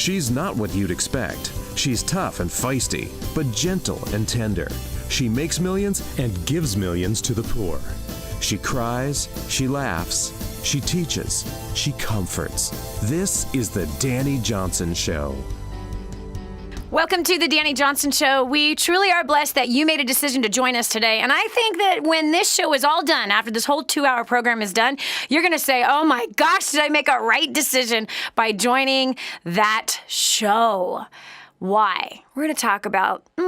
She's not what you'd expect. She's tough and feisty, but gentle and tender. She makes millions and gives millions to the poor. She cries, she laughs, she teaches, she comforts. This is the Dani Johnson Show. Welcome to the Dani Johnson Show. We truly are blessed that you made a decision to join us today. And I think that when this show is all done, after this whole 2-hour program is done, you're going to say, oh my gosh, did I make a right decision by joining that show? Why? We're going to talk about, maybe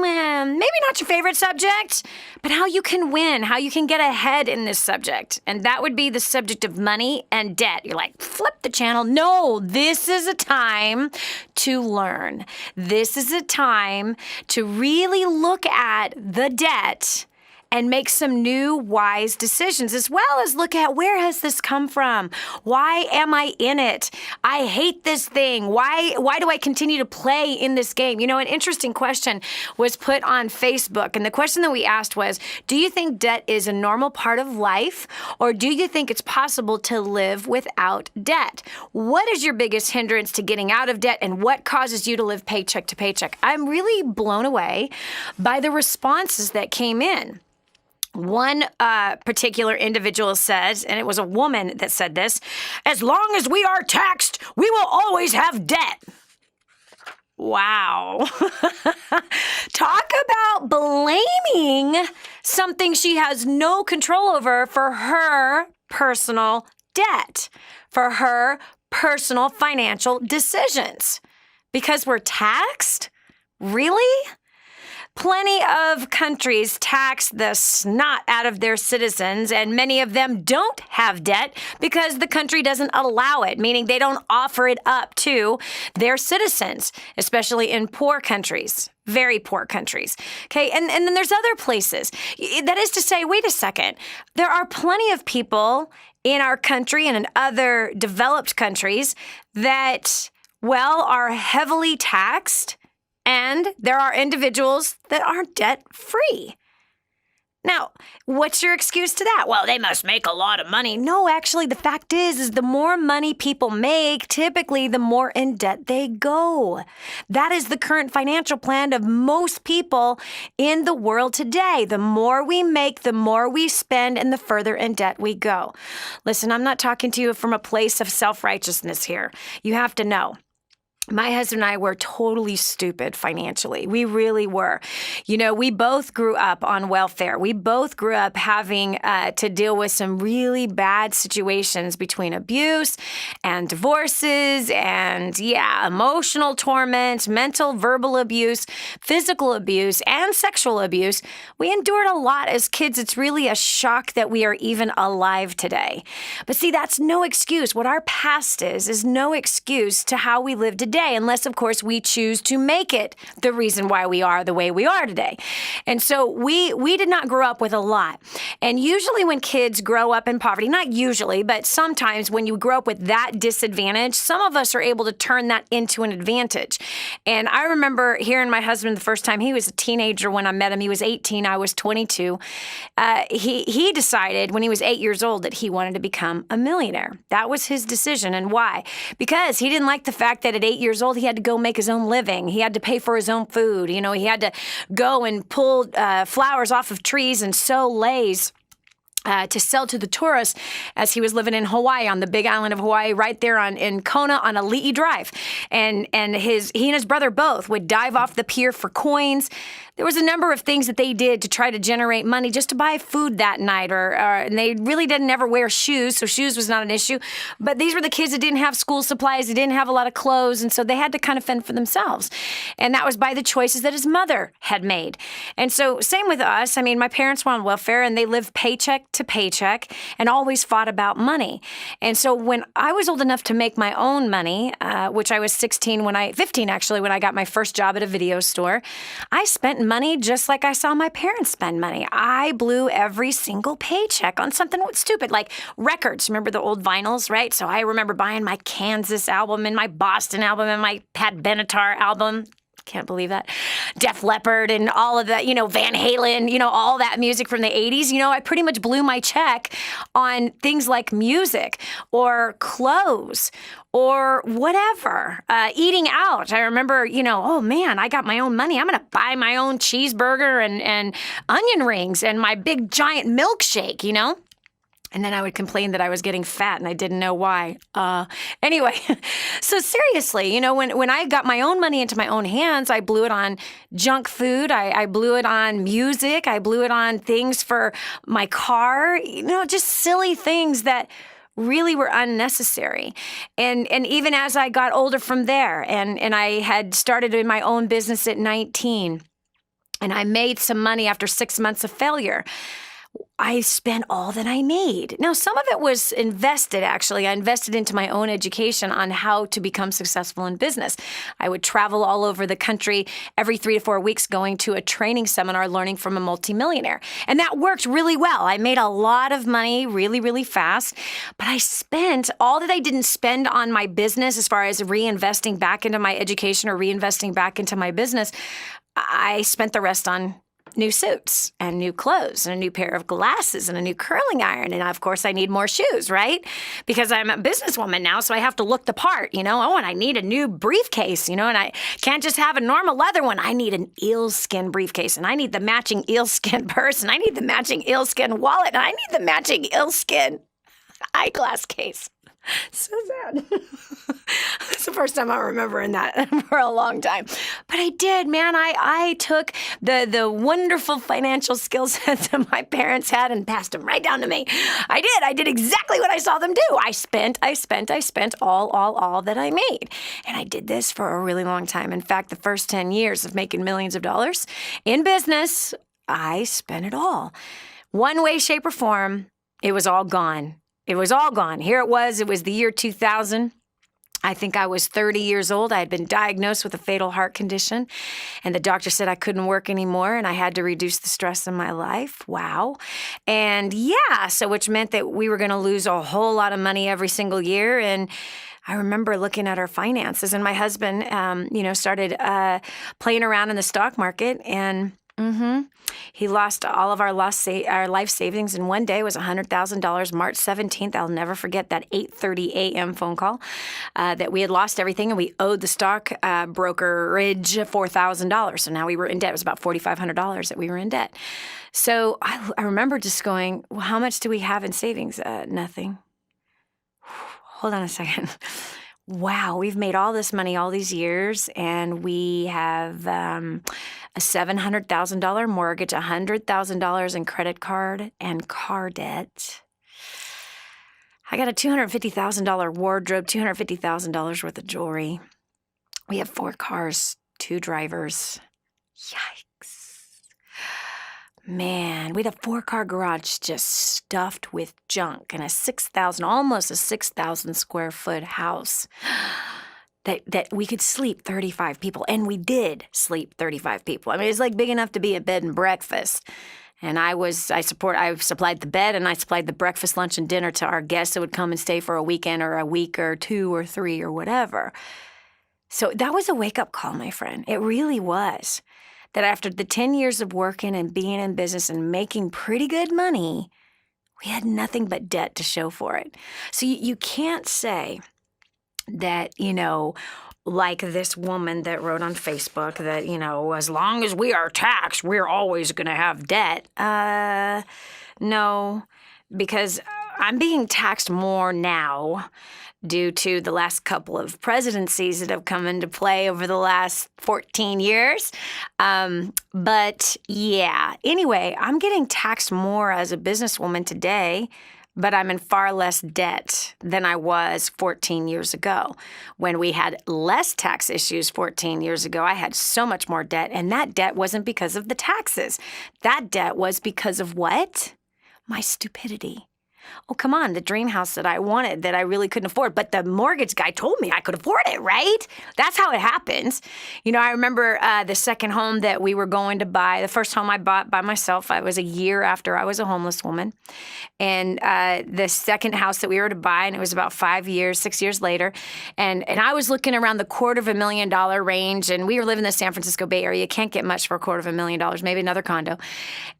not your favorite subject, but how you can win, how you can get ahead in this subject. And that would be the subject of money and debt. You're like, flip the channel. No, this is a time to learn. This is a time to really look at the debt and make some new wise decisions, as well as look at where has this come from? Why am I in it? I hate this thing. Why do I continue to play in this game? You know, an interesting question was put on Facebook, and the question that we asked was, do you think debt is a normal part of life, or do you think it's possible to live without debt? What is your biggest hindrance to getting out of debt, and what causes you to live paycheck to paycheck? I'm really blown away by the responses that came in. One particular individual says, and it was a woman that said this, as long as we are taxed, we will always have debt. Wow. Talk about blaming something she has no control over for her personal debt, for her personal financial decisions. Because we're taxed? Really? Plenty of countries tax the snot out of their citizens, and many of them don't have debt because the country doesn't allow it, meaning they don't offer it up to their citizens, especially in poor countries, very poor countries. Okay, and then there's other places. That is to say, wait a second, there are plenty of people in our country and in other developed countries that, well, are heavily taxed. And there are individuals that aren't debt-free. Now, what's your excuse to that? Well, they must make a lot of money. No, actually, the fact is the more money people make, typically the more in debt they go. That is the current financial plan of most people in the world today. The more we make, the more we spend, and the further in debt we go. Listen, I'm not talking to you from a place of self-righteousness here. You have to know. My husband and I were totally stupid financially. We really were. You know, we both grew up on welfare. We both grew up having to deal with some really bad situations between abuse and divorces and, emotional torment, mental, verbal abuse, physical abuse, and sexual abuse. We endured a lot as kids. It's really a shock that we are even alive today. But see, that's no excuse. What our past is no excuse to how we live today. Unless, of course, we choose to make it the reason why we are the way we are today. And so we did not grow up with a lot. And usually when kids grow up in poverty, not usually, but sometimes when you grow up with that disadvantage, some of us are able to turn that into an advantage. And I remember hearing my husband the first time. He was a teenager when I met him. He was 18. I was 22. He decided when he was 8 years old that he wanted to become a millionaire. That was his decision. And why? Because he didn't like the fact that at 8 years old, he had to go make his own living. He had to pay for his own food. You know, he had to go and pull flowers off of trees and sew leis to sell to the tourists as he was living in Hawaii, on the big island of Hawaii, right there in Kona on Ali'i Drive. And he and his brother both would dive off the pier for coins. There was a number of things that they did to try to generate money just to buy food that night, and they really didn't ever wear shoes, so shoes was not an issue. But these were the kids that didn't have school supplies, they didn't have a lot of clothes, and so they had to kind of fend for themselves. And that was by the choices that his mother had made. And so same with us. I mean, my parents were on welfare, and they lived paycheck to paycheck and always fought about money. And so when I was old enough to make my own money, which I was 15 actually, when I got my first job at a video store, I spent money just like I saw my parents spend money. I blew every single paycheck on something stupid, like records. Remember the old vinyls, right? So I remember buying my Kansas album and my Boston album and my Pat Benatar album. Can't believe that. Def Leppard and all of that, Van Halen, all that music from the 80s. I pretty much blew my check on things like music or clothes or whatever. Eating out. I remember, oh man, I got my own money. I'm going to buy my own cheeseburger and onion rings and my big giant milkshake, And then I would complain that I was getting fat and I didn't know why. Anyway, so seriously, when I got my own money into my own hands, I blew it on junk food. I blew it on music. I blew it on things for my car, just silly things that really were unnecessary. And even as I got older from there, and I had started in my own business at 19, and I made some money after 6 months of failure, I spent all that I made. Now, some of it was invested, actually. I invested into my own education on how to become successful in business. I would travel all over the country every 3 to 4 weeks going to a training seminar learning from a multi-millionaire. And that worked really well. I made a lot of money really, really fast. But I spent all that I didn't spend on my business as far as reinvesting back into my education or reinvesting back into my business. I spent the rest on new suits and new clothes and a new pair of glasses and a new curling iron. And of course, I need more shoes, right? Because I'm a businesswoman now, so I have to look the part, Oh, and I need a new briefcase, and I can't just have a normal leather one. I need an eelskin briefcase, and I need the matching eelskin purse, and I need the matching eelskin wallet, and I need the matching eelskin eyeglass case. So sad. It's the first time I'm remembering that for a long time. But I did, man. I took the wonderful financial skill sets that my parents had and passed them right down to me. I did exactly what I saw them do. I spent all that I made. And I did this for a really long time. In fact, the first 10 years of making millions of dollars in business, I spent it all. One way, shape, or form, it was all gone. It was all gone. Here it was the year 2000. I think I was 30 years old. I had been diagnosed with a fatal heart condition, and the doctor said I couldn't work anymore, and I had to reduce the stress in my life. Wow. And so which meant that we were going to lose a whole lot of money every single year. And I remember looking at our finances, and my husband, started playing around in the stock market, and he lost all of our life savings in one day. It was $100,000. March 17th, I'll never forget that 8:30 a.m. phone call that we had lost everything and we owed the stock brokerage $4,000. So now we were in debt. It was about $4,500 that we were in debt. So I remember just going, well, how much do we have in savings? Nothing. Hold on a second. Wow, we've made all this money all these years, and we have a $700,000 mortgage, $100,000 in credit card and car debt. I got a $250,000 wardrobe, $250,000 worth of jewelry. We have 4 cars, 2 drivers. Yikes. Man, we had a 4-car garage just stuffed with junk and almost a 6,000 square foot house that we could sleep 35 people. And we did sleep 35 people. I mean, it's like big enough to be a bed and breakfast. And I supplied the bed and I supplied the breakfast, lunch, and dinner to our guests that would come and stay for a weekend or a week or 2 or 3 or whatever. So that was a wake-up call, my friend. It really was. That after the 10 years of working and being in business and making pretty good money, we had nothing but debt to show for it. So you can't say that, like this woman that wrote on Facebook that, as long as we are taxed, we're always going to have debt. No, because I'm being taxed more now due to the last couple of presidencies that have come into play over the last 14 years. But anyway, I'm getting taxed more as a businesswoman today, but I'm in far less debt than I was 14 years ago. When we had less tax issues 14 years ago, I had so much more debt, and that debt wasn't because of the taxes. That debt was because of what? My stupidity. Oh, come on, the dream house that I wanted that I really couldn't afford. But the mortgage guy told me I could afford it, right? That's how it happens. You know, I remember the second home that we were going to buy, the first home I bought by myself. I was a year after I was a homeless woman. And the second house that we were to buy, and it was about 6 years later. And I was looking around the $250,000 range, and we were living in the San Francisco Bay Area. You can't get much for $250,000, maybe another condo.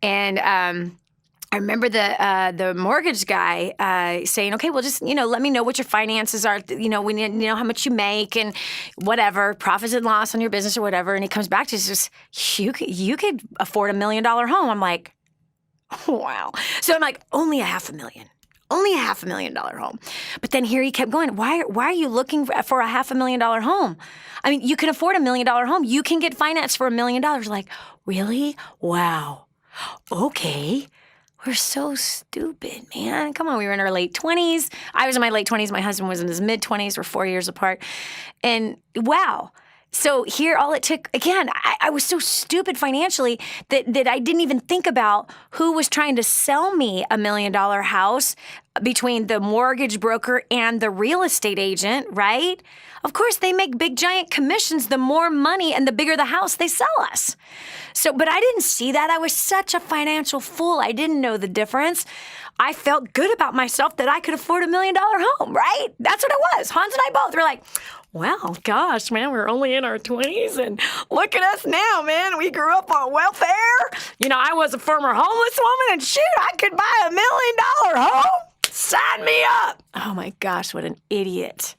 And I remember the mortgage guy saying, okay, well, just, let me know what your finances are. We need to know how much you make and whatever, profits and loss on your business or whatever. And he comes back to just, you could afford $1 million home. I'm like, wow. So I'm like, only $500,000. Only $500,000 home. But then here he kept going. Why are you looking for a $500,000 home? I mean, you can afford $1 million home. You can get financed for $1 million. Like, really? Wow. Okay. We're so stupid, man. Come on, we were in our late 20s. I was in my late 20s. My husband was in his mid-20s. We're 4 years apart. And wow. So here, all it took, again, I was so stupid financially that I didn't even think about who was trying to sell me $1 million house between the mortgage broker and the real estate agent, right? Of course, they make big, giant commissions the more money and the bigger the house they sell us. So, but I didn't see that. I was such a financial fool. I didn't know the difference. I felt good about myself that I could afford $1 million home, right? That's what it was. Hans and I both were like, well, gosh, man, we're only in our 20s, and look at us now, man. We grew up on welfare. I was a former homeless woman, and shoot, I could buy $1 million home. Sign me up. Oh, my gosh, what an idiot.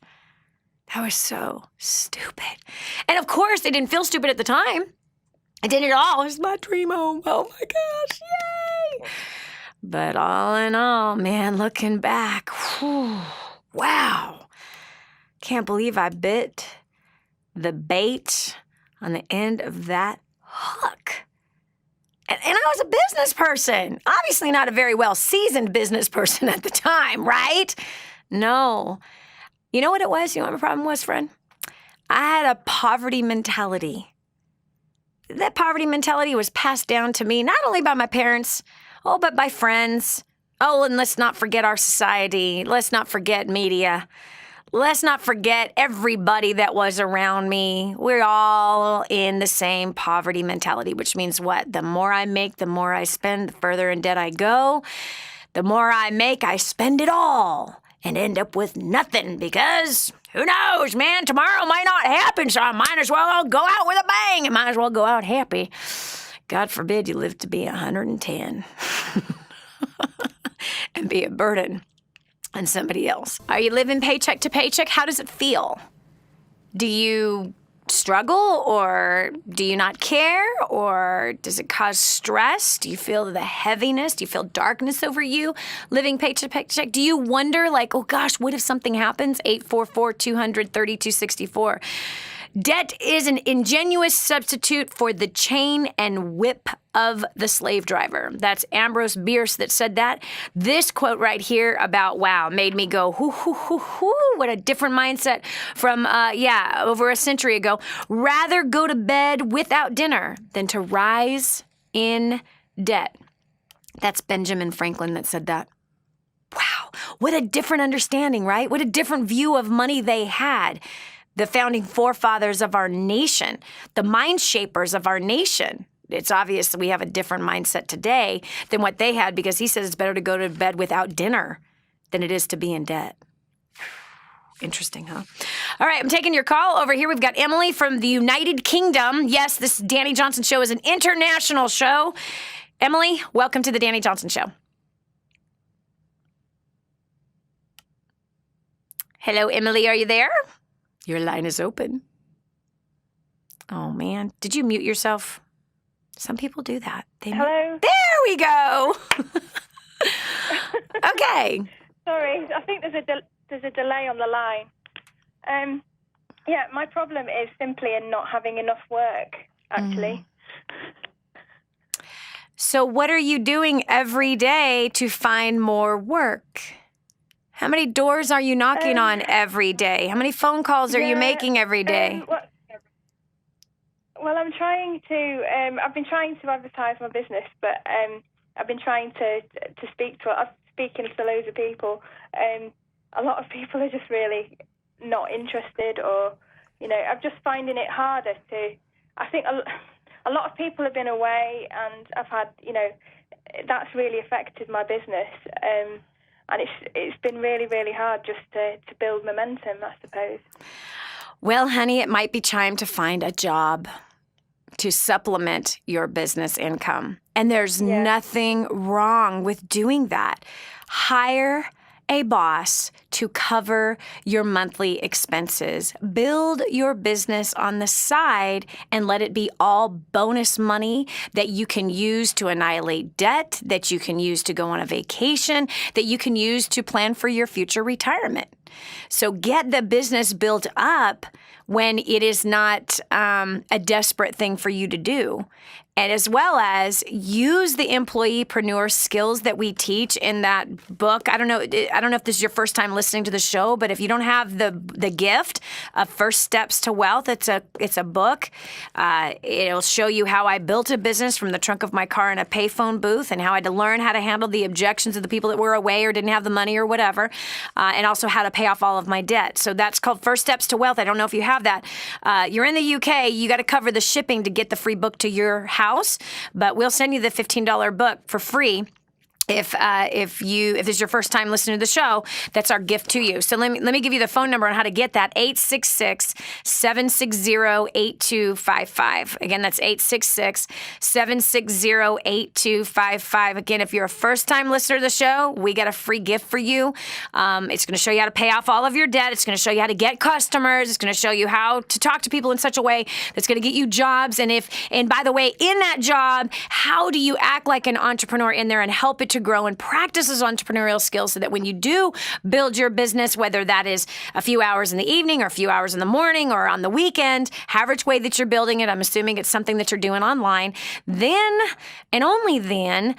That was so stupid. And, of course, it didn't feel stupid at the time. I didn't at all. It was my dream home. Oh, my gosh, yay. But all in all, man, looking back, whew, wow. Can't believe I bit the bait on the end of that hook. And I was a business person. Obviously not a very well-seasoned business person at the time, right? No. You know what it was? You know what my problem was, friend? I had a poverty mentality. That poverty mentality was passed down to me not only by my parents, but by friends. Oh, and let's not forget our society. Let's not forget media. Let's not forget everybody that was around me. We're all in the same poverty mentality, which means what? The more I make, the more I spend, the further in debt I go. The more I make, I spend it all and end up with nothing because who knows, man? Tomorrow might not happen, so I might as well go out with a bang. I might as well go out happy. God forbid you live to be 110 and be a burden on somebody else. Are you living paycheck to paycheck? How does it feel? Do you struggle, or do you not care, or does it cause stress? Do you feel the heaviness? Do you feel darkness over you living paycheck to paycheck? Do you wonder, like, oh gosh, what if something happens? 844-200-3264. Debt is an ingenuous substitute for the chain and whip of the slave driver. That's Ambrose Bierce that said that. This quote right here about, wow, made me go, hoo, hoo, hoo, hoo, what a different mindset from, over a century ago. Rather go to bed without dinner than to rise in debt. That's Benjamin Franklin that said that. Wow, what a different understanding, right? What a different view of money they had. The founding forefathers of our nation, the mind shapers of our nation. It's obvious that we have a different mindset today than what they had, because he says it's better to go to bed without dinner than it is to be in debt. Interesting, huh? All right, I'm taking your call. Over here, we've got Emily from the United Kingdom. Yes, this Dani Johnson Show is an international show. Emily, welcome to the Dani Johnson Show. Hello, Emily, are you there? Your line is open. Oh, man. Did you mute yourself? Some people do that. Hello? There we go. Okay. Sorry, I think there's a delay on the line. My problem is simply in not having enough work, actually. So what are you doing every day to find more work? How many doors are you knocking on every day? How many phone calls are you making every day? Well, I'm trying to. I've been trying to advertise my business, but I've been trying to speak to. I've speaking to loads of people, a lot of people are just really not interested, or, I'm just finding it harder to, I think a lot of people have been away, and I've had, that's really affected my business. And it's been really, really hard just to build momentum, I suppose. Well, honey, it might be time to find a job to supplement your business income. And there's nothing wrong with doing that. Hire a boss to cover your monthly expenses. Build your business on the side and let it be all bonus money that you can use to annihilate debt, that you can use to go on a vacation, that you can use to plan for your future retirement. So get the business built up when it is not a desperate thing for you to do. And as well as use the employeepreneur skills that we teach in that book. I don't know if this is your first time listening to the show, but if you don't have the gift of First Steps to Wealth, it's a book. It'll show you how I built a business from the trunk of my car in a payphone booth, and how I had to learn how to handle the objections of the people that were away or didn't have the money or whatever, and also how to pay off all of my debt. So that's called First Steps to Wealth. I don't know if you have that. You're in the UK. You got to cover the shipping to get the free book to your house. But we'll send you the $15 book for free. If this is your first time listening to the show, that's our gift to you. So let me give you the phone number on how to get that, 866-760-8255. Again, that's 866-760-8255. Again, if you're a first-time listener to the show, we got a free gift for you. It's going to show you how to pay off all of your debt. It's going to show you how to get customers. It's going to show you how to talk to people in such a way that's going to get you jobs. And by the way, in that job, how do you act like an entrepreneur in there and help it to grow and practice those entrepreneurial skills, so that when you do build your business, whether that is a few hours in the evening or a few hours in the morning or on the weekend, however which way that you're building it, I'm assuming it's something that you're doing online, then and only then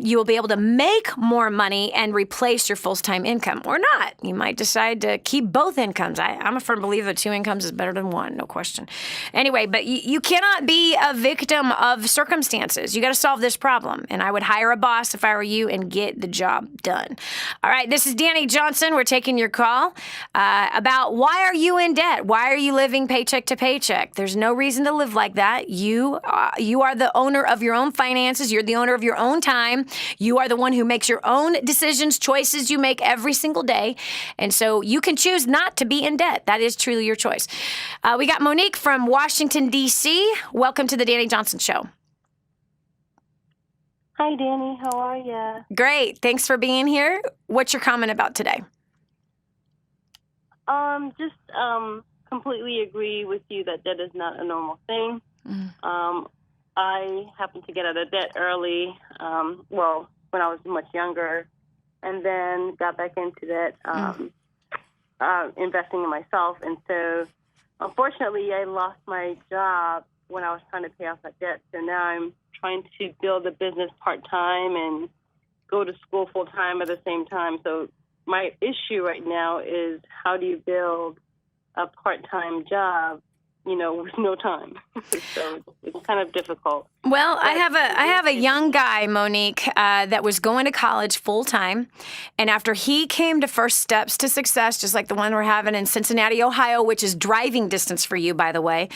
you will be able to make more money and replace your full-time income, or not. You might decide to keep both incomes. I'm a firm believer that 2 incomes is better than 1, no question. Anyway, but you cannot be a victim of circumstances. You got to solve this problem, and I would hire a boss if I were you and get the job done. All right, this is Dani Johnson. We're taking your call about why are you in debt? Why are you living paycheck to paycheck? There's no reason to live like that. You are the owner of your own finances. You're the owner of your own time. You are the one who makes your own decisions, choices you make every single day. And so you can choose not to be in debt. That is truly your choice. We got Monique from Washington, D.C. Welcome to the Dani Johnson Show. Hi, Dani. How are you? Great. Thanks for being here. What's your comment about today? Just completely agree with you that debt is not a normal thing. I happened to get out of debt early, when I was much younger, and then got back into debt, investing in myself. And so, unfortunately, I lost my job when I was trying to pay off that debt. So now I'm trying to build a business part-time and go to school full-time at the same time. So my issue right now is, how do you build a part-time job, with no time? So it's kind of difficult. Well, I have a young guy, Monique, that was going to college full time, and after he came to First Steps to Success, just like the one we're having in Cincinnati, Ohio, which is driving distance for you, by the way.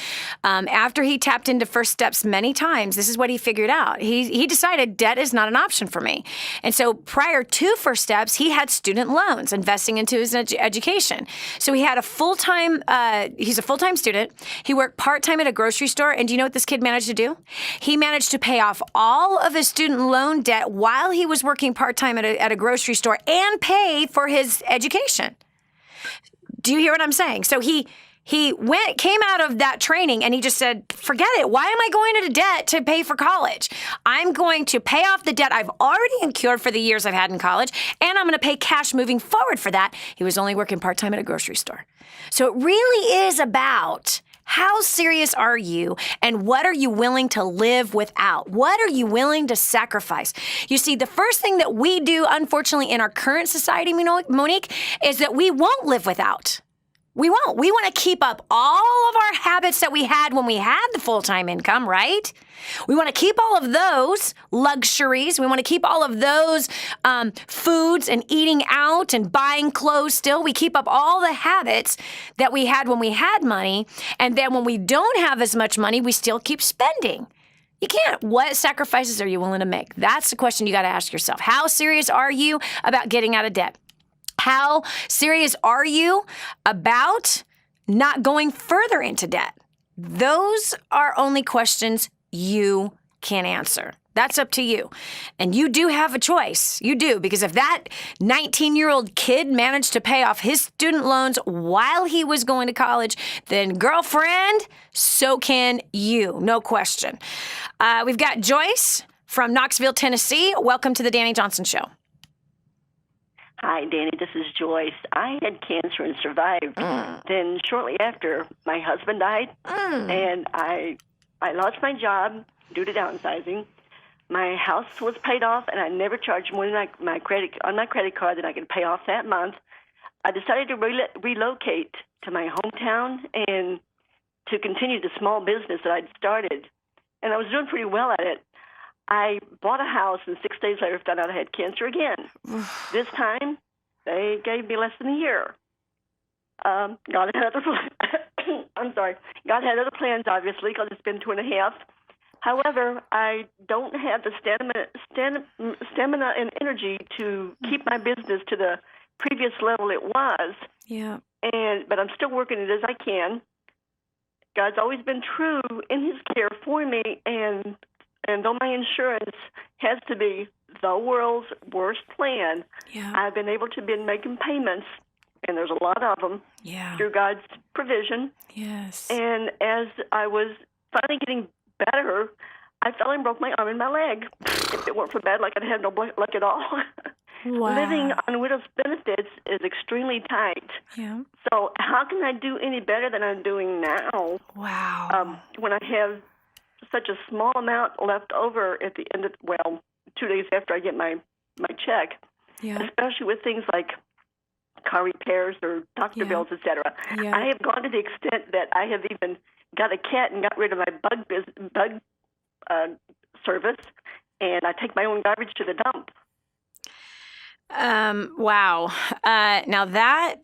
After he tapped into First Steps many times, this is what he figured out. He decided debt is not an option for me, and so prior to First Steps, he had student loans, investing into his education. So he had a full-time. He's a full-time student. He worked part-time at a grocery store, and do you know what this kid managed to do? He managed to pay off all of his student loan debt while he was working part-time at a grocery store and pay for his education. Do you hear what I'm saying? So he came out of that training and he just said, forget it. Why am I going into debt to pay for college? I'm going to pay off the debt I've already incurred for the years I've had in college, and I'm going to pay cash moving forward for that. He was only working part-time at a grocery store. So it really is about, how serious are you, and what are you willing to live without? What are you willing to sacrifice? You see, the first thing that we do, unfortunately, in our current society, Monique, is that we won't live without. We won't. We want to keep up all of our habits that we had when we had the full-time income, right? We want to keep all of those luxuries. We want to keep all of those foods and eating out and buying clothes still. We keep up all the habits that we had when we had money. And then when we don't have as much money, we still keep spending. You can't. What sacrifices are you willing to make? That's the question you got to ask yourself. How serious are you about getting out of debt? How serious are you about not going further into debt? Those are only questions you can answer. That's up to you. And you do have a choice. You do, because if that 19-year-old kid managed to pay off his student loans while he was going to college, then girlfriend, so can you. No question. We've got Joyce from Knoxville, Tennessee. Welcome to the Dani Johnson Show. Hi, Dani. This is Joyce. I had cancer and survived. Then shortly after, my husband died, and I lost my job due to downsizing. My house was paid off, and I never charged more than my credit card that I could pay off that month. I decided to relocate to my hometown and to continue the small business that I'd started, and I was doing pretty well at it. I bought a house, and 6 days later found out I had cancer again. This time, they gave me less than a year. God had other God had other plans, obviously, because it's been 2.5. However, I don't have the stamina and energy to keep my business to the previous level it was. Yeah. But I'm still working it as I can. God's always been true in His care for me, and though my insurance has to be the world's worst plan, I've been able to be making payments, and there's a lot of them, through God's provision. Yes. And as I was finally getting better, I fell and broke my arm and my leg. If it weren't for bad luck, I'd have no luck at all. Wow. Living on widow's benefits is extremely tight. Yeah. So how can I do any better than I'm doing now? Wow. When I have such a small amount left over at the end of, 2 days after I get my check, especially with things like car repairs or doctor bills, etc. I have gone to the extent that I have even got a cat and got rid of my bug service, and I take my own garbage to the dump. Wow. Now that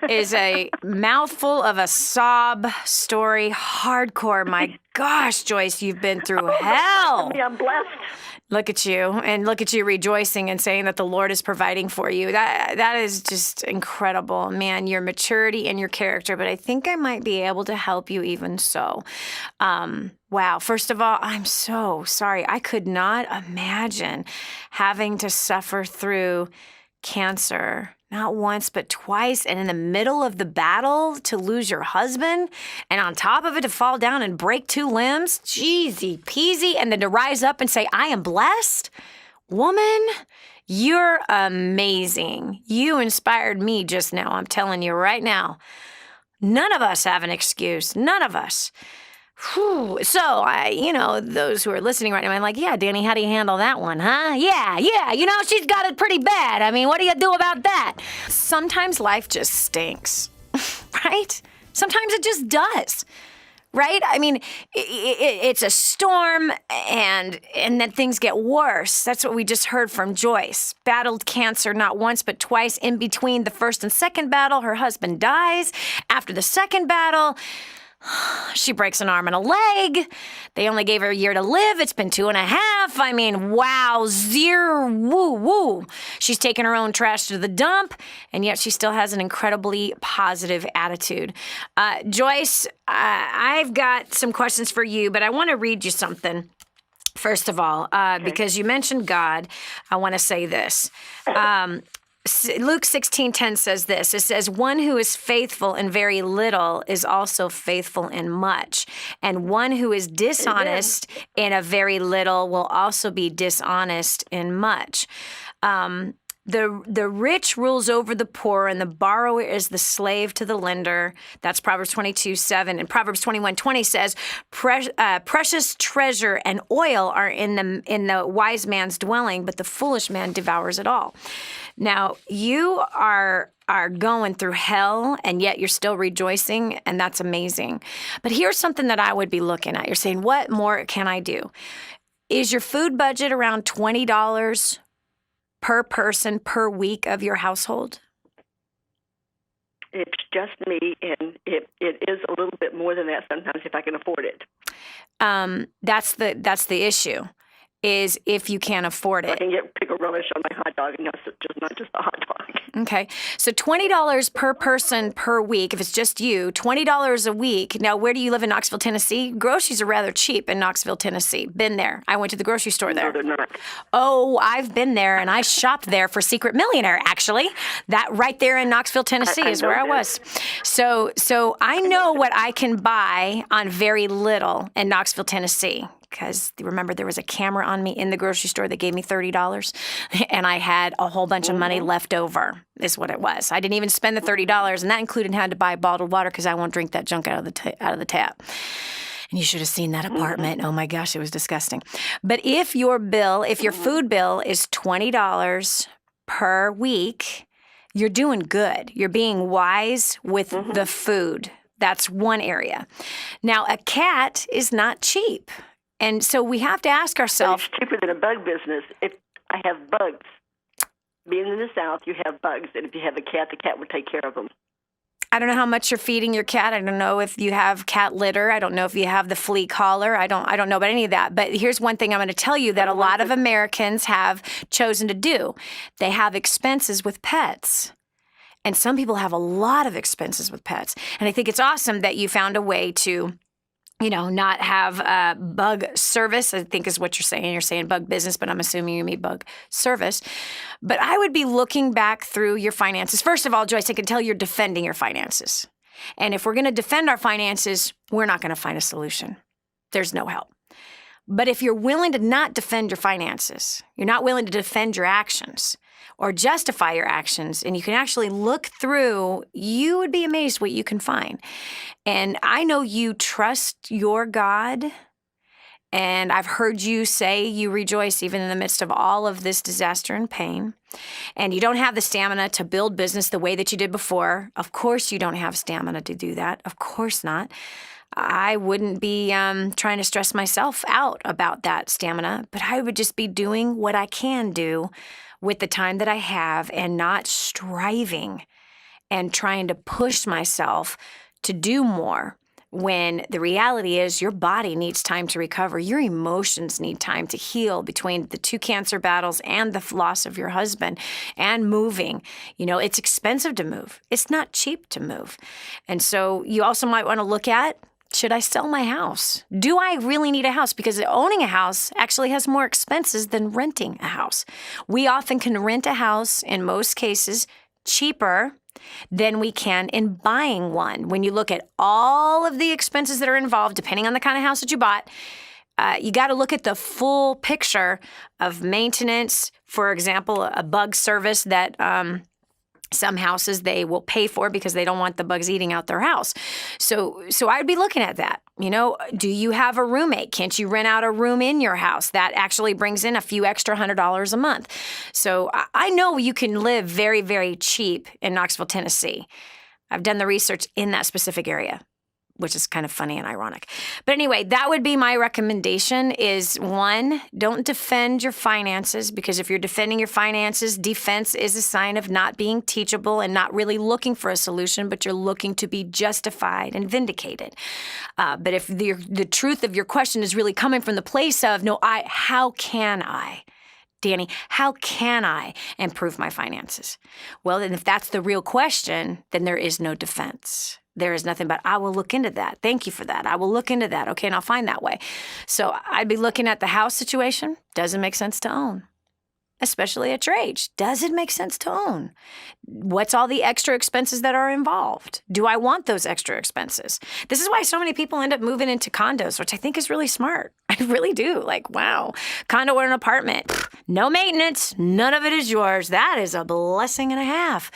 is a mouthful of a sob story. Hardcore. My gosh, Joyce, you've been through hell. I'm blessed. Look at you, and look at you rejoicing and saying that the Lord is providing for you. That is just incredible, man, your maturity and your character, but I think I might be able to help you even so. Wow. First of all, I'm so sorry. I could not imagine having to suffer through cancer, not once, but twice, and in the middle of the battle to lose your husband, and on top of it to fall down and break 2 limbs, jeezy peasy, and then to rise up and say, I am blessed. Woman, you're amazing. You inspired me just now. I'm telling you right now. None of us have an excuse. None of us. Whew. So, those who are listening right now, I'm like, yeah, Dani, how do you handle that one, huh? Yeah, she's got it pretty bad. I mean, what do you do about that? Sometimes life just stinks, right? Sometimes it just does, right? I mean, it's a storm, and then things get worse. That's what we just heard from Joyce. Battled cancer not once, but twice. In between the first and second battle, her husband dies. After the second battle, she breaks an arm and a leg. They only gave her a year to live. It's been 2.5. I mean, wow, woo. She's taken her own trash to the dump, and yet she still has an incredibly positive attitude. Joyce, I've got some questions for you, but I want to read you something. First of all, because you mentioned God, I want to say this. Luke 16:10 says this. It says, one who is faithful in very little is also faithful in much. And one who is dishonest in a very little will also be dishonest in much. The rich rules over the poor, and the borrower is the slave to the lender. That's Proverbs 22:7. And Proverbs 21:20 says, precious treasure and oil are in the wise man's dwelling, but the foolish man devours it all. Now, you are going through hell, and yet you're still rejoicing, and that's amazing. But here's something that I would be looking at. You're saying, what more can I do? Is your food budget around $20 per person per week of your household? It's just me, and it is a little bit more than that sometimes if I can afford it. That's the issue, is if you can't afford it. I can get pickle relish on my hot dog, and that's just not just a hot dog. Okay. So $20 per person per week, if it's just you, $20 a week. Now, where do you live in Knoxville, Tennessee? Groceries are rather cheap in Knoxville, Tennessee. Been there. I went to the grocery store there. No, they're not. Oh, I've been there, and I shopped there for Secret Millionaire, actually. That right there in Knoxville, Tennessee is where I was. So I know what I can buy on very little in Knoxville, Tennessee. Because remember, there was a camera on me in the grocery store that gave me $30, and I had a whole bunch of money left over, is what it was. I didn't even spend the $30, and that included having to buy bottled water because I won't drink that junk out of the tap. And you should have seen that apartment. Oh my gosh, it was disgusting. But if your food bill is $20 per week, you're doing good. You're being wise with the food. That's one area. Now, a cat is not cheap. And so we have to ask ourselves. It's cheaper than a bug business. If I have bugs, being in the South, you have bugs. And if you have a cat, the cat will take care of them. I don't know how much you're feeding your cat. I don't know if you have cat litter. I don't know if you have the flea collar. I don't know about any of that. But here's one thing I'm going to tell you that a lot of Americans have chosen to do. They have expenses with pets. And some people have a lot of expenses with pets. And I think it's awesome that you found a way to not have bug service, I think is what you're saying. You're saying bug business, but I'm assuming you mean bug service. But I would be looking back through your finances. First of all, Joyce, I can tell you're defending your finances. And if we're going to defend our finances, we're not going to find a solution. There's no help. But if you're willing to not defend your finances, you're not willing to defend your actions or justify your actions, and you can actually look through, you would be amazed what you can find. And I know you trust your God, and I've heard you say you rejoice even in the midst of all of this disaster and pain, and you don't have the stamina to build business the way that you did before. Of course you don't have stamina to do that. Of course not. I wouldn't be trying to stress myself out about that stamina, but I would just be doing what I can do with the time that I have and not striving and trying to push myself to do more when the reality is your body needs time to recover. Your emotions need time to heal between the 2 cancer battles and the loss of your husband and moving. It's expensive to move. It's not cheap to move. And so you also might want to look at, should I sell my house? Do I really need a house? Because owning a house actually has more expenses than renting a house. We often can rent a house, in most cases, cheaper than we can in buying one. When you look at all of the expenses that are involved, depending on the kind of house that you bought, you got to look at the full picture of maintenance. For example, a bug service that some houses they will pay for because they don't want the bugs eating out their house. So I'd be looking at that. Do you have a roommate? Can't you rent out a room in your house? That actually brings in a few extra $100 a month. So I know you can live very, very cheap in Knoxville, Tennessee. I've done the research in that specific area, which is kind of funny and ironic. But anyway, that would be my recommendation is, 1, don't defend your finances, because if you're defending your finances, defense is a sign of not being teachable and not really looking for a solution, but you're looking to be justified and vindicated. But if the truth of your question is really coming from the place of, how can I? Dani, how can I improve my finances? Well, then if that's the real question, then there is no defense. There is nothing but, I will look into that. Thank you for that. I will look into that. Okay, and I'll find that way. So I'd be looking at the house situation. Doesn't make sense to own. especially at your age? Does it make sense to own? What's all the extra expenses that are involved? Do I want those extra expenses? This is why so many people end up moving into condos, which I think is really smart. I really do. Like, wow, condo or an apartment, no maintenance, none of it is yours. That is a blessing and a half.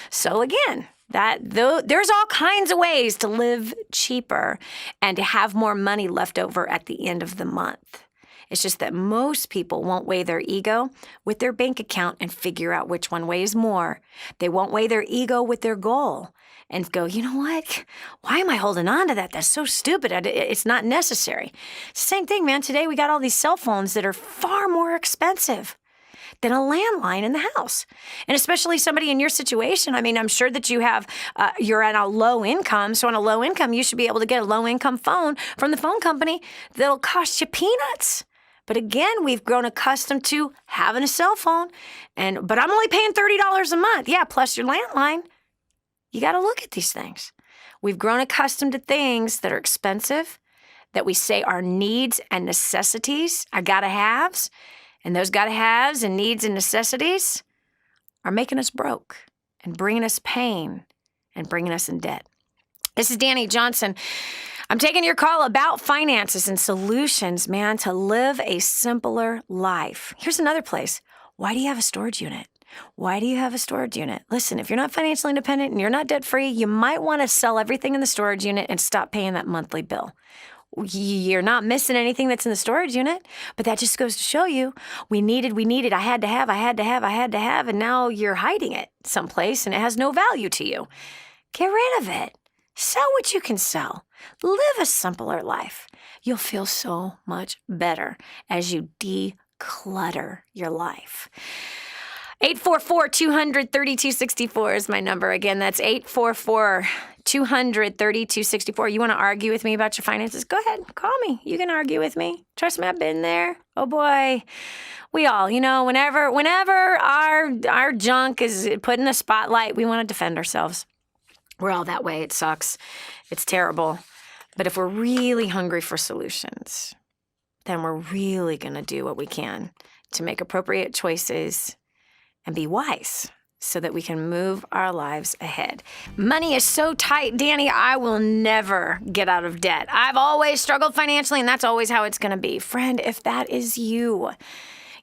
So again, there's all kinds of ways to live cheaper and to have more money left over at the end of the month. It's just that most people won't weigh their ego with their bank account and figure out which one weighs more. They won't weigh their ego with their goal and go, you know what? Why am I holding on to that? That's so stupid. It's not necessary. Same thing, man. Today we got all these cell phones that are far more expensive than a landline in the house. And especially somebody in your situation, I mean, I'm sure that you're at a low income. So on a low income, you should be able to get a low income phone from the phone company that'll cost you peanuts. But again, we've grown accustomed to having a cell phone, but I'm only paying $30 a month. Yeah, plus your landline. You got to look at these things. We've grown accustomed to things that are expensive, that we say are needs and necessities, our gotta-haves. And those gotta-haves and needs and necessities are making us broke and bringing us pain and bringing us in debt. This is Dani Johnson. I'm taking your call about finances and solutions, man, to live a simpler life. Here's another place. Why do you have a storage unit? Why do you have a storage unit? Listen, if you're not financially independent and you're not debt-free, you might want to sell everything in the storage unit and stop paying that monthly bill. You're not missing anything that's in the storage unit, but that just goes to show you we needed, I had to have, and now you're hiding it someplace and it has no value to you. Get rid of it. Sell what you can sell. Live a simpler life. You'll feel so much better as you declutter your life. 844-200-3264 is my number. Again, that's 844-200-3264. You want to argue with me about your finances? Go ahead. Call me. You can argue with me. Trust me, I've been there. Oh, boy. We all, whenever our junk is put in the spotlight, we want to defend ourselves. We're all that way. It sucks. It's terrible. But if we're really hungry for solutions, then we're really going to do what we can to make appropriate choices and be wise so that we can move our lives ahead. Money is so tight, Dani, I will never get out of debt. I've always struggled financially, and that's always how it's going to be. Friend, if that is you,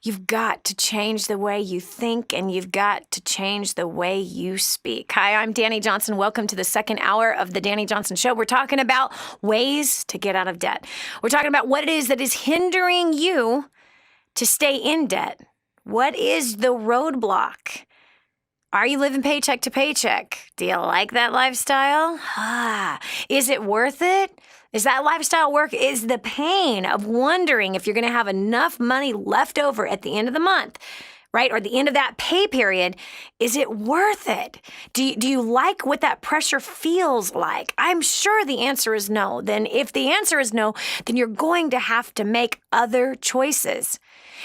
you've got to change the way you think, and you've got to change the way you speak. Hi, I'm Dani Johnson. Welcome to the second hour of the Dani Johnson Show. We're talking about ways to get out of debt. We're talking about what it is that is hindering you to stay in debt. What is the roadblock? Are you living paycheck to paycheck? Do you like that lifestyle? Is it worth it? Is that lifestyle work? Is the pain of wondering if you're going to have enough money left over at the end of the month, right? Or the end of that pay period, is it worth it? Do you like what that pressure feels like? I'm sure the answer is no. Then if the answer is no, then you're going to have to make other choices.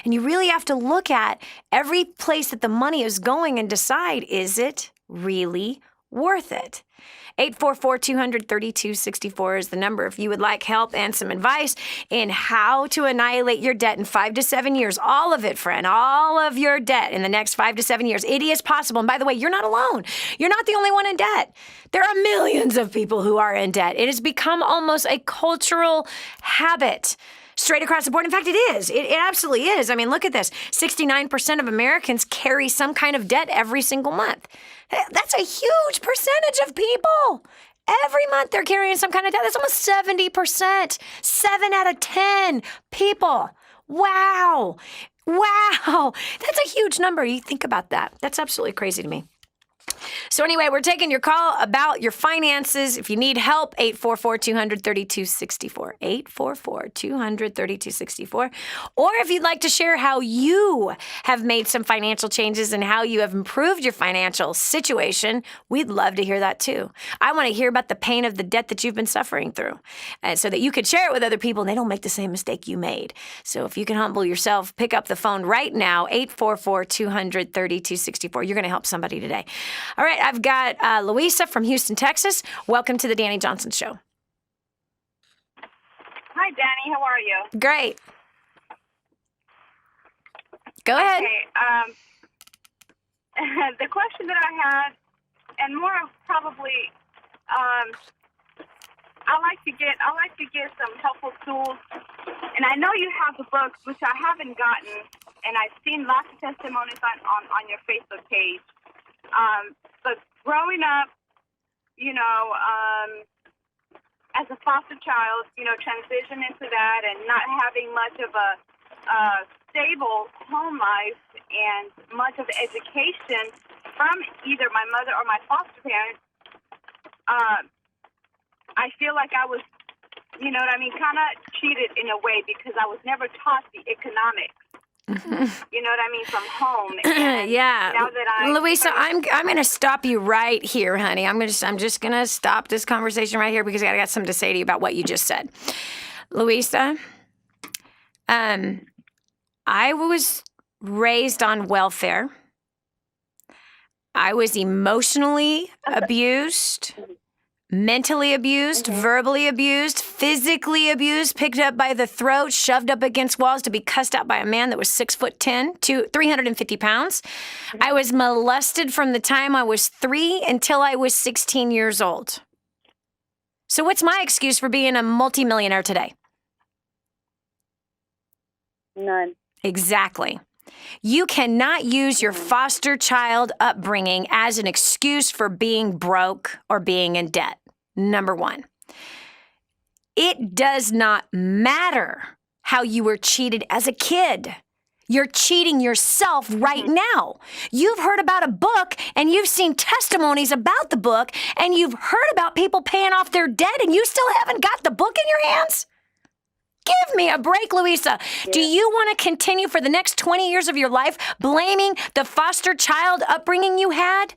And you really have to look at every place that the money is going and decide, is it really worth it? 844-200-3264 is the number if you would like help and some advice in how to annihilate your debt in 5 to 7 years. All of it, friend, all of your debt in the next 5 to 7 years. It is possible. And by the way, you're not alone. You're not the only one in debt. There are millions of people who are in debt. It has become almost a cultural habit. Straight across the board. In fact, it is. It absolutely is. I mean, look at this. 69% of Americans carry some kind of debt every single month. That's a huge percentage of people. Every month they're carrying some kind of debt. That's almost 70%. 7 out of 10 people. Wow. That's a huge number. You think about that. That's absolutely crazy to me. So anyway, we're taking your call about your finances. If you need help, 844-200-3264, 844-200-3264. Or if you'd like to share how you have made some financial changes and how you have improved your financial situation, we'd love to hear that too. I want to hear about the pain of the debt that you've been suffering through, and so that you could share it with other people and they don't make the same mistake you made. So if you can humble yourself, pick up the phone right now, 844-200-3264. You're going to help somebody today. All right, I've got Louisa from Houston, Texas. Welcome to the Dani Johnson Show. Hi, Dani. How are you? Great. Go ahead. Okay. The question that I had, and more of probably, I like to get some helpful tools, and I know you have the books, which I haven't gotten, and I've seen lots of testimonies on your Facebook page. But growing up, as a foster child, transition into that and not having much of a stable home life and much of the education from either my mother or my foster parents, I feel like I was, kind of cheated in a way because I was never taught the economics. From home. And yeah. Now that Louisa, I'm going to stop you right here, honey. I'm just going to stop this conversation right here because I got something to say to you about what you just said. Louisa, I was raised on welfare. I was emotionally abused, mentally abused, verbally abused, physically abused, picked up by the throat, shoved up against walls to be cussed out by a man that was 6'10" to 350 pounds. I was molested from the time I was 3 until I was 16 years old. So what's my excuse for being a multi-millionaire today? None. Exactly. You cannot use your foster child upbringing as an excuse for being broke or being in debt. Number one, it does not matter how you were cheated as a kid. You're cheating yourself right now. You've heard about a book and you've seen testimonies about the book and you've heard about people paying off their debt and you still haven't got the book in your hands? Give me a break, Louisa. Yeah. Do you want to continue for the next 20 years of your life blaming the foster child upbringing you had?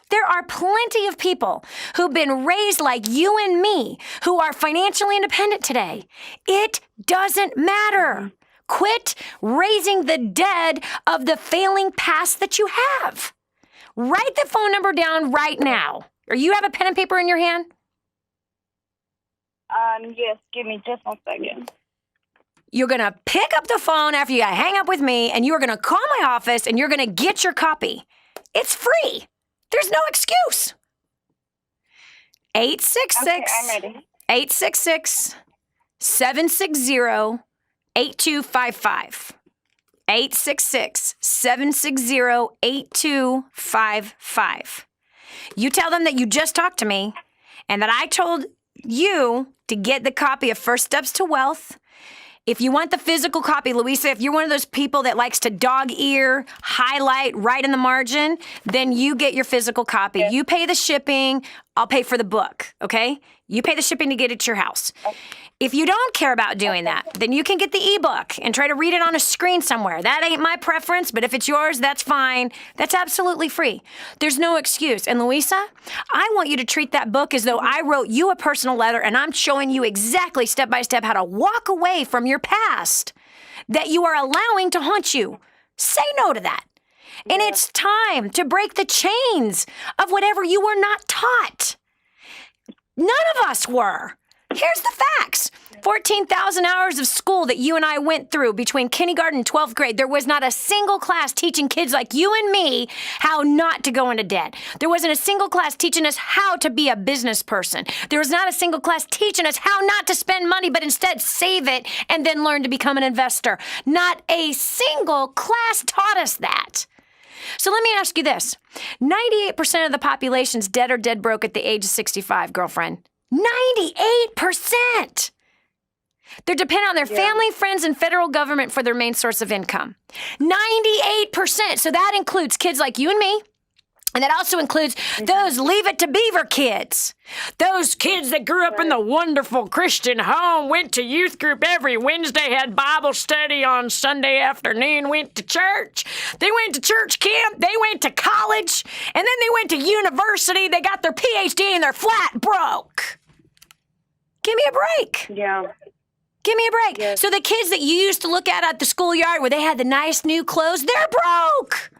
There are plenty of people who've been raised like you and me who are financially independent today. It doesn't matter. Quit raising the dead of the failing past that you have. Write the phone number down right now. Or you have a pen and paper in your hand? Yes, give me just 1 second. You're going to pick up the phone after you hang up with me, and you're going to call my office, and you're going to get your copy. It's free. There's no excuse. 866. Okay, I'm ready. 866-760-8255. 866-760-8255. You tell them that you just talked to me and that I told you to get the copy of First Steps to Wealth. If you want the physical copy, Louisa, if you're one of those people that likes to dog ear, highlight, write in the margin, then you get your physical copy. Yes. You pay the shipping, I'll pay for the book, okay? You pay the shipping to get it to your house. Okay. If you don't care about doing that, then you can get the ebook and try to read it on a screen somewhere. That ain't my preference, but if it's yours, that's fine. That's absolutely free. There's no excuse. And Louisa, I want you to treat that book as though I wrote you a personal letter and I'm showing you exactly step by step how to walk away from your past that you are allowing to haunt you. Say no to that. And it's time to break the chains of whatever you were not taught. None of us were. Here's the facts. 14,000 hours of school that you and I went through between kindergarten and 12th grade. There was not a single class teaching kids like you and me how not to go into debt. There wasn't a single class teaching us how to be a business person. There was not a single class teaching us how not to spend money, but instead save it and then learn to become an investor. Not a single class taught us that. So let me ask you this. 98% of the population's dead or dead broke at the age of 65, girlfriend. 98%! They're dependent on their family, friends, and federal government for their main source of income. 98%! So that includes kids like you and me, and that also includes those Leave It to Beaver kids. Those kids that grew up in the wonderful Christian home, went to youth group every Wednesday, had Bible study on Sunday afternoon, went to church. They went to church camp, they went to college, and then they went to university. They got their PhD and they're flat broke. Give me a break. Yeah. Give me a break. Yes. So the kids that you used to look at the schoolyard where they had the nice new clothes, they're broke.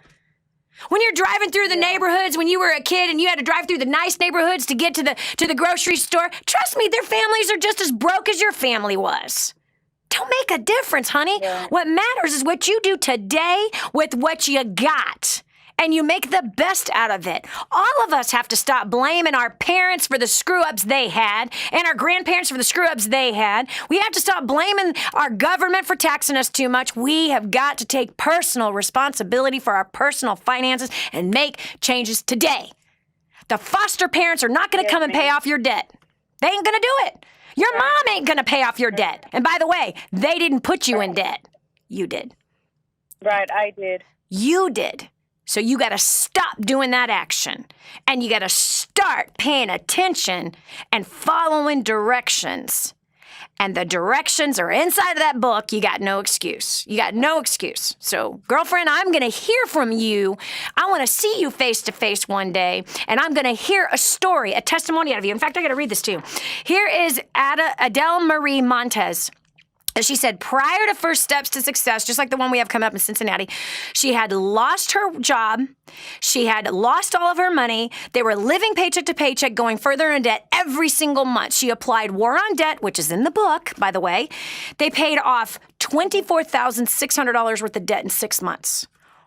When you're driving through the neighborhoods, when you were a kid and you had to drive through the nice neighborhoods to get to the grocery store, trust me, their families are just as broke as your family was. don't make a difference, honey. Yeah. What matters is what you do today with what you got. And you make the best out of it. All of us have to stop blaming our parents for the screw-ups they had and our grandparents for the screw-ups they had. We have to stop blaming our government for taxing us too much. We have got to take personal responsibility for our personal finances and make changes today. The foster parents are not going to come and pay off your debt. They ain't going to do it. Your mom ain't going to pay off your debt. And by the way, they didn't put you in debt. You did. Right, I did. You did. So you got to stop doing that action. And you got to start paying attention and following directions. And the directions are inside of that book. You got no excuse. You got no excuse. So, girlfriend, I'm going to hear from you. I want to see you face to face one day. And I'm going to hear a story, a testimony out of you. In fact, I got to read this to you. Here is Adele Marie Montez. She said, prior to first steps to success, just like the one we have coming up in Cincinnati, she had lost her job. She had lost all of her money. They were living paycheck to paycheck, going further in debt every single month. She applied War on Debt, which is in the book, by the way. They paid off $24,600 worth of debt in 6 months,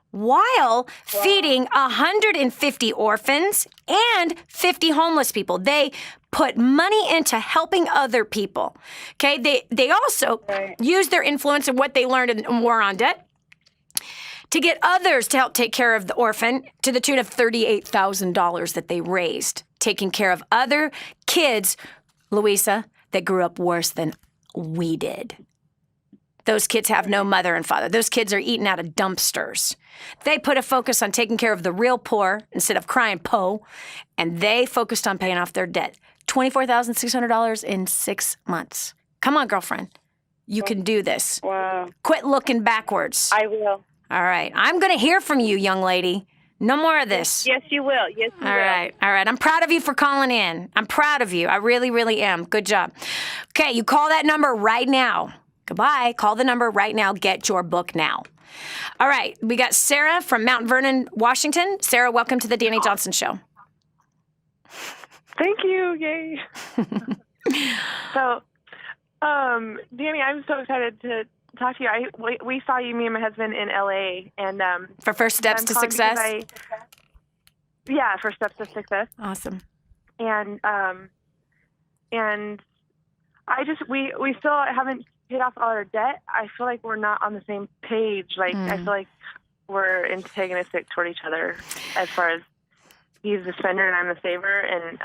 while feeding 150 orphans and 50 homeless people. They put money into helping other people. Okay, they also use their influence and what they learned in War on Debt to get others to help take care of the orphan to the tune of $38,000 that they raised, taking care of other kids, Louisa, that grew up worse than we did. Those kids have no mother and father. Those kids are eating out of dumpsters. They put a focus on taking care of the real poor instead of crying po, and they focused on paying off their debt. $24,600 in 6 months. Come on, girlfriend. You can do this. Wow. Quit looking backwards. I will. All right. I'm going to hear from you, young lady. No more of this. Yes, you will. Yes, you will. All right. All right. I'm proud of you for calling in. I'm proud of you. I really, really am. Good job. Okay. You call that number right now. Goodbye. Call the number right now. Get your book now. All right. We got Sarah from Mount Vernon, Washington. Sarah, welcome to the Dani Johnson Show. Thank you. Yay. So, Dani, I'm so excited to talk to you. We saw you, me and my husband, in LA, and for First Steps to Success. First Steps to Success. Awesome. And we still haven't paid off all our debt. I feel like we're not on the same page. Like I feel like we're antagonistic toward each other as far as he's the spender and I'm the saver, and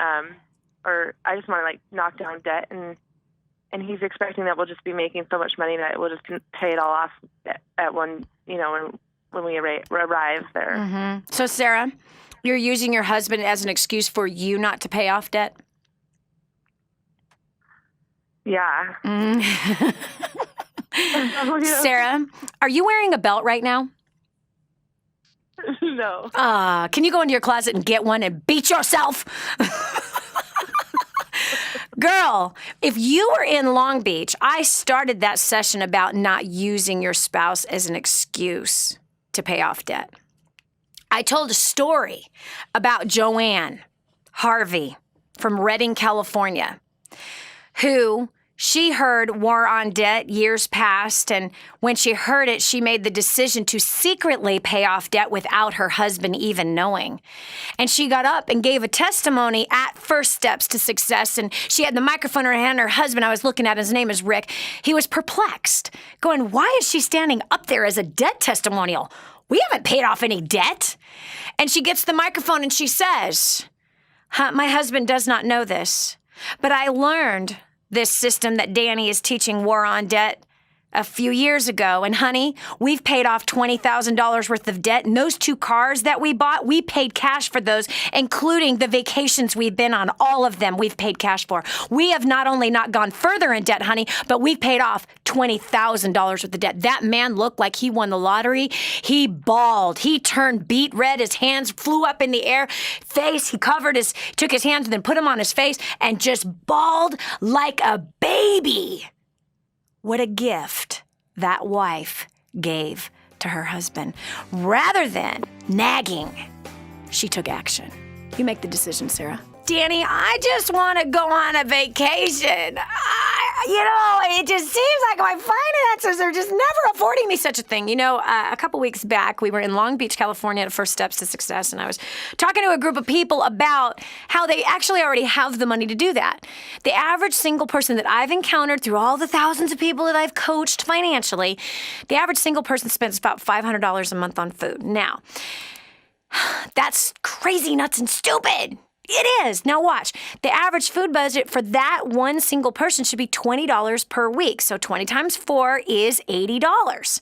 or I just want to knock down debt, and he's expecting that we'll just be making so much money that we'll just pay it all off at one, when we arrive there. Mm-hmm. So Sarah, you're using your husband as an excuse for you not to pay off debt? Yeah. Sarah, are you wearing a belt right now? No. Can you go into your closet and get one and beat yourself? Girl, if you were in Long Beach, I started that session about not using your spouse as an excuse to pay off debt. I told a story about Joanne Harvey from Redding, California, who she heard War on Debt years past, and when she heard it, she made the decision to secretly pay off debt without her husband even knowing. And she got up and gave a testimony at First Steps to Success, and she had the microphone in her hand. Her husband, I was looking at, his name is Rick, he was perplexed, going, why is she standing up there as a debt testimonial? We haven't paid off any debt. And she gets the microphone and she says, my husband does not know this, but I learned this system that Dani is teaching, War on Debt, a few years ago. And honey, we've paid off $20,000 worth of debt. And those 2 cars that we bought, we paid cash for those, including the vacations we've been on. All of them we've paid cash for. We have not only not gone further in debt, honey, but we've paid off $20,000 worth of debt. That man looked like he won the lottery. He bawled. He turned beet red. His hands flew up in the air. He took his hands and then put them on his face and just bawled like a baby. What a gift that wife gave to her husband. Rather than nagging, she took action. You make the decision, Sarah. Dani, I just want to go on a vacation. It just seems like my finances are just never affording me such a thing. You know, a couple weeks back, we were in Long Beach, California at First Steps to Success, and I was talking to a group of people about how they actually already have the money to do that. The average single person that I've encountered through all the thousands of people that I've coached financially, the average single person spends about $500 a month on food. Now, that's crazy, nuts, and stupid. It is. Now watch. The average food budget for that one single person should be $20 per week. So 20 times 4 is $80.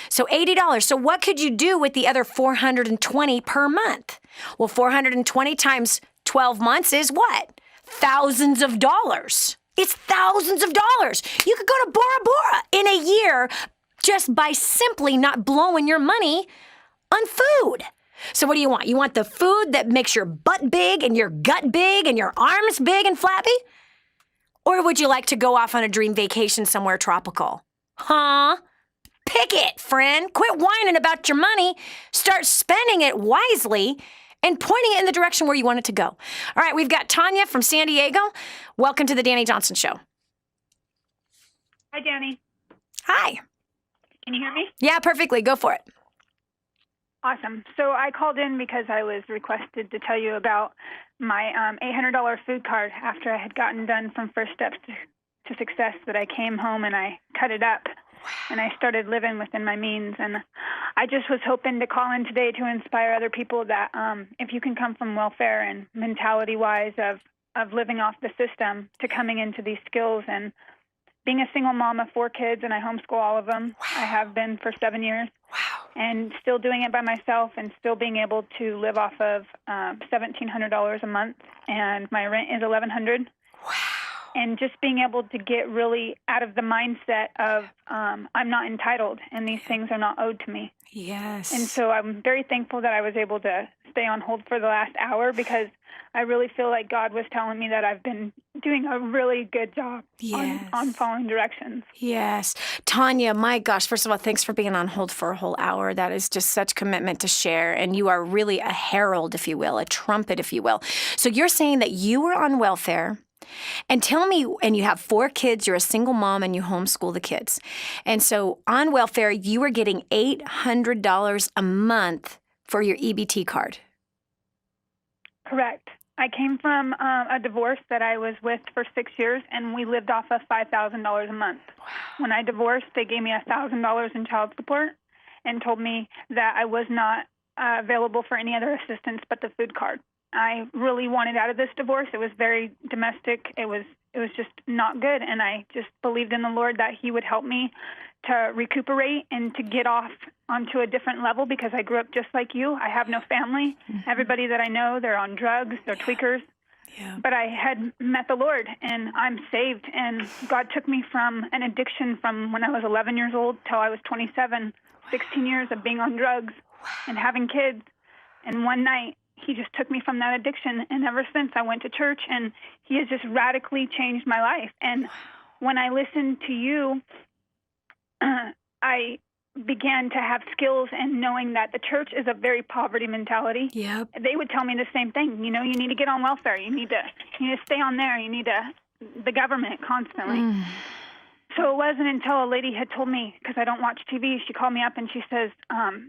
So $80. So what could you do with the other $420 per month? Well, 420 times 12 months is what? Thousands of dollars. It's thousands of dollars. You could go to Bora Bora in a year just by simply not blowing your money on food. So what do you want? You want the food that makes your butt big and your gut big and your arms big and flappy? Or would you like to go off on a dream vacation somewhere tropical? Huh? Pick it, friend. Quit whining about your money. Start spending it wisely and pointing it in the direction where you want it to go. All right, we've got Tanya from San Diego. Welcome to the Dani Johnson Show. Hi, Dani. Hi. Can you hear me? Yeah, perfectly. Go for it. Awesome. So I called in because I was requested to tell you about my $800 food card after I had gotten done from First Steps to Success, that I came home and I cut it up and I started living within my means. And I just was hoping to call in today to inspire other people that if you can come from welfare and mentality-wise of living off the system to coming into these skills and being a single mom of 4 kids, and I homeschool all of them. Wow. I have been for 7 years. Wow. And still doing it by myself and still being able to live off of $1,700 a month, and my rent is $1,100. Wow. And just being able to get really out of the mindset of I'm not entitled and these things are not owed to me. Yes. And so I'm very thankful that I was able to stay on hold for the last hour, because I really feel like God was telling me that I've been doing a really good job on following directions. Yes. Tanya, my gosh, first of all, thanks for being on hold for a whole hour. That is just such commitment to share. And you are really a herald, if you will, a trumpet, if you will. So you're saying that you were on welfare. And tell me, and you have 4 kids, you're a single mom, and you homeschool the kids. And so on welfare, you were getting $800 a month for your EBT card. Correct. I came from a divorce that I was with for 6 years, and we lived off of $5,000 a month. Wow. When I divorced, they gave me $1,000 in child support and told me that I was not available for any other assistance but the food card. I really wanted out of this divorce. It was very domestic. It was just not good, and I just believed in the Lord that He would help me to recuperate and to get off onto a different level, because I grew up just like you. I have no family. Mm-hmm. Everybody that I know, they're on drugs, they're tweakers. Yeah. But I had met the Lord, and I'm saved, and God took me from an addiction from when I was 11 years old till I was 27, 16 years of being on drugs and having kids. And one night, He just took me from that addiction, and ever since I went to church, and He has just radically changed my life. And when I listened to you, I began to have skills and knowing that the church is a very poverty mentality. Yep. They would tell me the same thing. You know, you need to get on welfare. You need to stay on there. You need the government constantly. So it wasn't until a lady had told me, because I don't watch TV, she called me up and she says,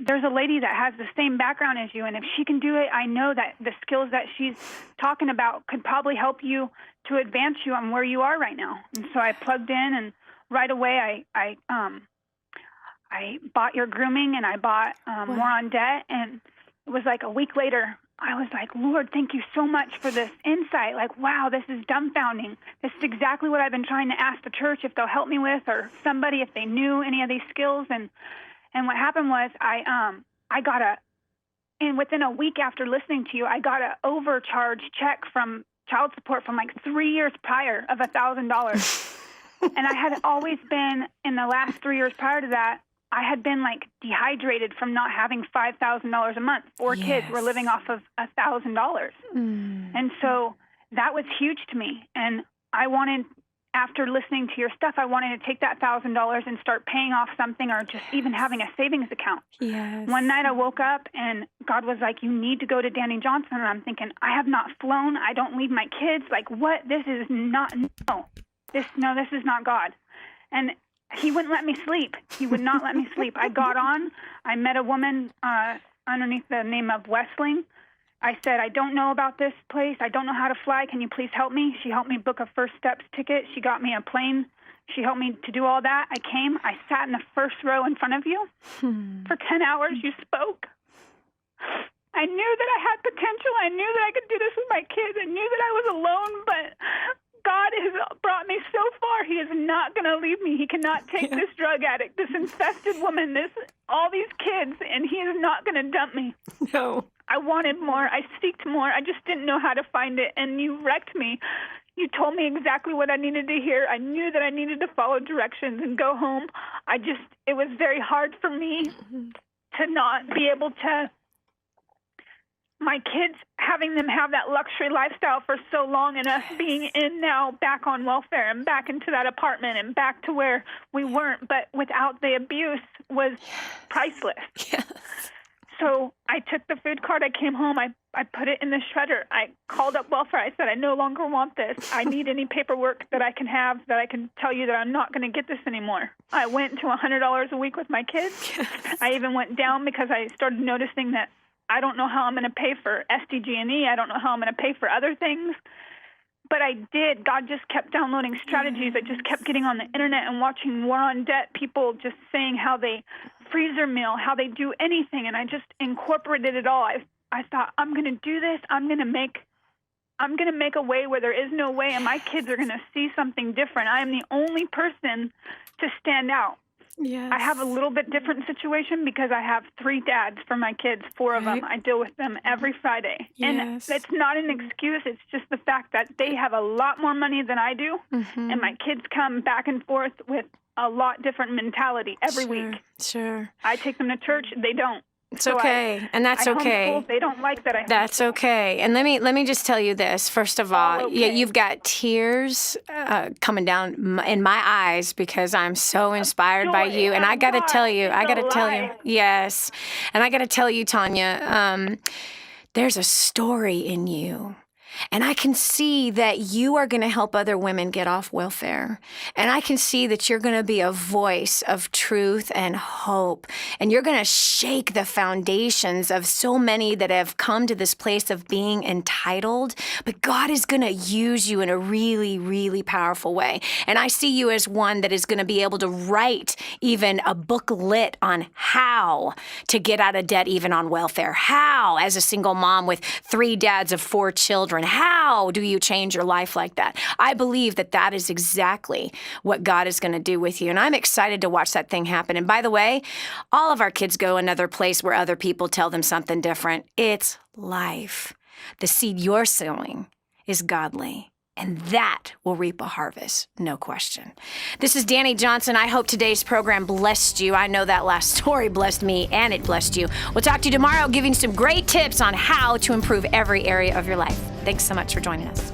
there's a lady that has the same background as you, and if she can do it, I know that the skills that she's talking about could probably help you to advance you on where you are right now. And so I plugged in, and right away I bought your grooming, and I bought More on Debt, and it was like a week later, I was like, Lord, thank you so much for this insight. Like, wow, this is dumbfounding. This is exactly what I've been trying to ask the church if they'll help me with, or somebody if they knew any of these skills. And what happened was I got within a week after listening to you, I got an overcharge check from child support from like 3 years prior of $1,000. And I had always been, in the last 3 years prior to that, I had been like dehydrated from not having $5,000 a month. 4 kids were living off of $1,000. And so that was huge to me. And I wanted, after listening to your stuff, I wanted to take that $1,000 and start paying off something, or just even having a savings account. Yes. One night I woke up and God was like, you need to go to Dani Johnson. And I'm thinking, I have not flown. I don't leave my kids. Like, what? This is not, this is not God. And he wouldn't let me sleep. He would not let me sleep. I got on. I met a woman underneath the name of Westling. I said, I don't know about this place. I don't know how to fly. Can you please help me? She helped me book a first steps ticket. She got me a plane. She helped me to do all that. I came. I sat in the first row in front of you. For 10 hours, you spoke. I knew that I had potential. I knew that I could do this with my kids. I knew that I was alone, but God has brought me so far. He is not going to leave me. He cannot take this drug addict, this infested woman, all these kids, and he is not going to dump me. No. I wanted more. I seeked more. I just didn't know how to find it, and you wrecked me. You told me exactly what I needed to hear. I knew that I needed to follow directions and go home. It was very hard for me to not be able to, my kids, having them have that luxury lifestyle for so long and us being in now back on welfare and back into that apartment and back to where we weren't, but without the abuse was priceless. Yes. So I took the food card. I came home. I put it in the shredder. I called up welfare. I said, I no longer want this. I need any paperwork that I can have that I can tell you that I'm not going to get this anymore. I went to $100 a week with my kids. Yes. I even went down because I started noticing that I don't know how I'm going to pay for SDG&E. I don't know how I'm going to pay for other things. But I did. God just kept downloading strategies. I just kept getting on the internet and watching War on Debt, people just saying how they freezer meal, how they do anything. And I just incorporated it all. I thought, I'm going to do this. I'm going to make a way where there is no way, and my kids are going to see something different. I am the only person to stand out. Yes. I have a little bit different situation because I have 3 dads for my kids, 4 of them. I deal with them every Friday. Yes. And it's not an excuse. It's just the fact that they have a lot more money than I do. Mm-hmm. And my kids come back and forth with a lot different mentality every week. Sure. I take them to church. They don't. It's okay, and that's okay. They don't like that. That's okay. And let me just tell you this. First of all, you've got tears coming down in my eyes because I'm so inspired by you. And I got to tell you, yes. And I got to tell you, Tanya, there's a story in you. And I can see that you are going to help other women get off welfare. And I can see that you're going to be a voice of truth and hope. And you're going to shake the foundations of so many that have come to this place of being entitled. But God is going to use you in a really, really powerful way. And I see you as one that is going to be able to write even a booklet on how to get out of debt even on welfare. How, as a single mom with 3 dads of 4 children, how do you change your life like that? I believe that that is exactly what God is going to do with you. And I'm excited to watch that thing happen. And by the way, all of our kids go another place where other people tell them something different. It's life. The seed you're sowing is godly. And that will reap a harvest, no question. This is Dani Johnson. I hope today's program blessed you. I know that last story blessed me, and it blessed you. We'll talk to you tomorrow, giving some great tips on how to improve every area of your life. Thanks so much for joining us.